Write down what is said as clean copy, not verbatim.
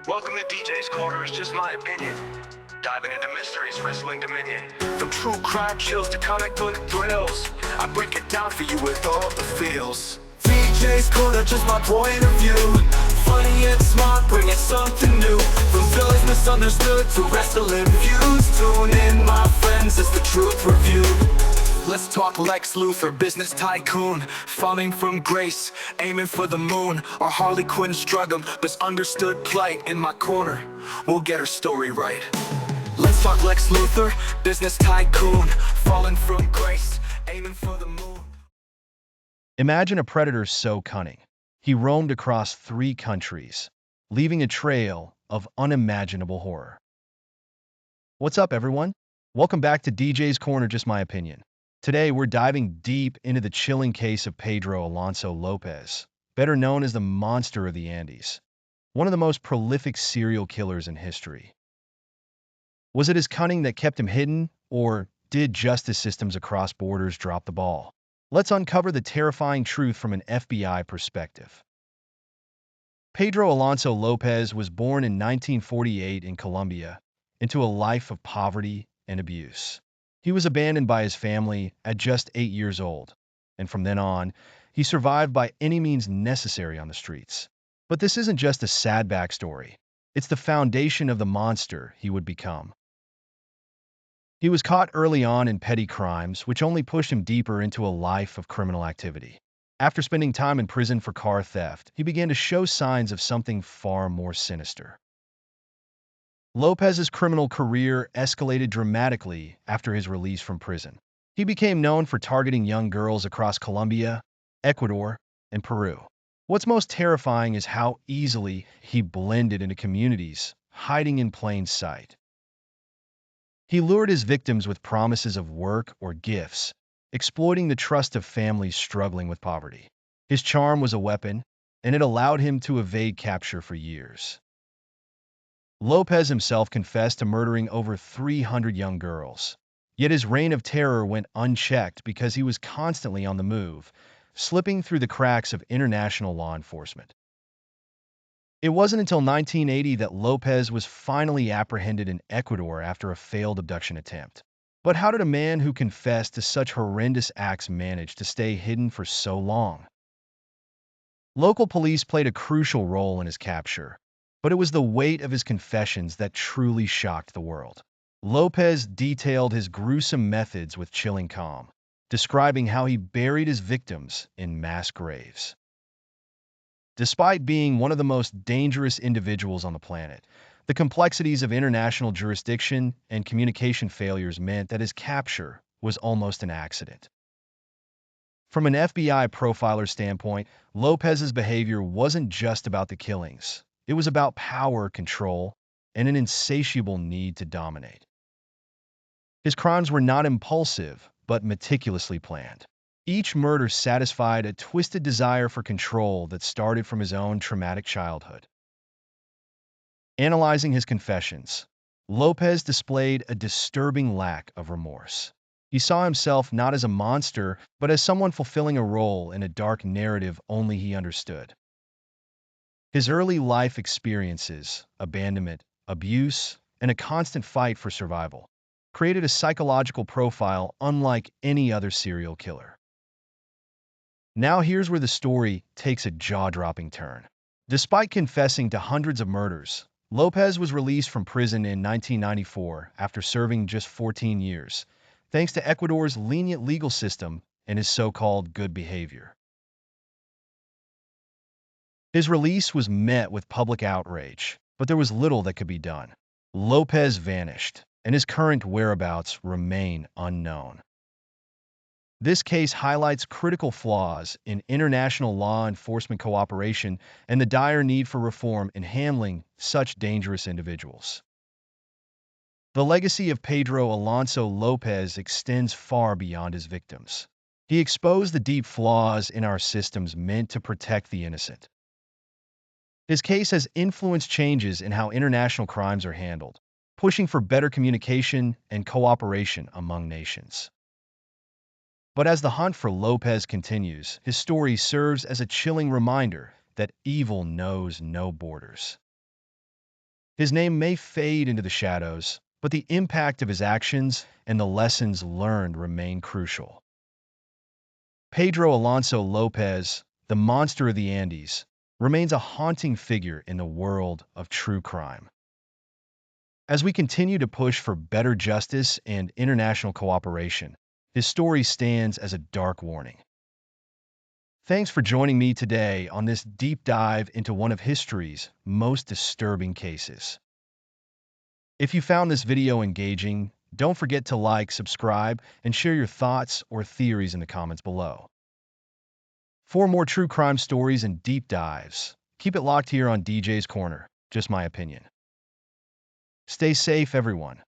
Welcome to DJ's Corner, it's just my opinion. Diving into mysteries, wrestling dominion. From true crime chills to comic book thrills, I break it down for you with all the feels. DJ's Corner, just my point of view. Funny and smart, bringing something new. From villains misunderstood to wrestling views. Tune in, my friends, it's the truth review. Let's talk Lex Luthor, business tycoon, falling from grace, aiming for the moon. Or Harley Quinn struggling, misunderstood plight in my corner. We'll get her story right. Let's talk Lex Luthor, business tycoon, falling from grace, aiming for the moon. Imagine a predator so cunning. He roamed across 3 countries, leaving a trail of unimaginable horror. What's up, everyone? Welcome back to DJ's Corner, just my opinion. Today, we're diving deep into the chilling case of Pedro Alonso López, better known as the Monster of the Andes, one of the most prolific serial killers in history. Was it his cunning that kept him hidden, or did justice systems across borders drop the ball? Let's uncover the terrifying truth from an FBI perspective. Pedro Alonso López was born in 1948 in Colombia into a life of poverty and abuse. He was abandoned by his family at just 8 years old, and from then on, he survived by any means necessary on the streets. But this isn't just a sad backstory. It's the foundation of the monster he would become. He was caught early on in petty crimes, which only pushed him deeper into a life of criminal activity. After spending time in prison for car theft, he began to show signs of something far more sinister. Lopez's criminal career escalated dramatically after his release from prison. He became known for targeting young girls across Colombia, Ecuador, and Peru. What's most terrifying is how easily he blended into communities, hiding in plain sight. He lured his victims with promises of work or gifts, exploiting the trust of families struggling with poverty. His charm was a weapon, and it allowed him to evade capture for years. Lopez himself confessed to murdering over 300 young girls. Yet his reign of terror went unchecked because he was constantly on the move, slipping through the cracks of international law enforcement. It wasn't until 1980 that Lopez was finally apprehended in Ecuador after a failed abduction attempt. But how did a man who confessed to such horrendous acts manage to stay hidden for so long? Local police played a crucial role in his capture, but it was the weight of his confessions that truly shocked the world. Lopez detailed his gruesome methods with chilling calm, describing how he buried his victims in mass graves. Despite being one of the most dangerous individuals on the planet, the complexities of international jurisdiction and communication failures meant that his capture was almost an accident. From an FBI profiler standpoint, Lopez's behavior wasn't just about the killings. It was about power, control, and an insatiable need to dominate. His crimes were not impulsive, but meticulously planned. Each murder satisfied a twisted desire for control that started from his own traumatic childhood. Analyzing his confessions, Lopez displayed a disturbing lack of remorse. He saw himself not as a monster, but as someone fulfilling a role in a dark narrative only he understood. His early life experiences, abandonment, abuse, and a constant fight for survival, created a psychological profile unlike any other serial killer. Now here's where the story takes a jaw-dropping turn. Despite confessing to hundreds of murders, Lopez was released from prison in 1994 after serving just 14 years, thanks to Ecuador's lenient legal system and his so-called good behavior. His release was met with public outrage, but there was little that could be done. Lopez vanished, and his current whereabouts remain unknown. This case highlights critical flaws in international law enforcement cooperation and the dire need for reform in handling such dangerous individuals. The legacy of Pedro Alonso López extends far beyond his victims. He exposed the deep flaws in our systems meant to protect the innocent. His case has influenced changes in how international crimes are handled, pushing for better communication and cooperation among nations. But as the hunt for Lopez continues, his story serves as a chilling reminder that evil knows no borders. His name may fade into the shadows, but the impact of his actions and the lessons learned remain crucial. Pedro Alonso López, the monster of the Andes, remains a haunting figure in the world of true crime. As we continue to push for better justice and international cooperation, his story stands as a dark warning. Thanks for joining me today on this deep dive into one of history's most disturbing cases. If you found this video engaging, don't forget to like, subscribe, and share your thoughts or theories in the comments below. For more true crime stories and deep dives, keep it locked here on DJ's Corner, just my opinion. Stay safe, everyone.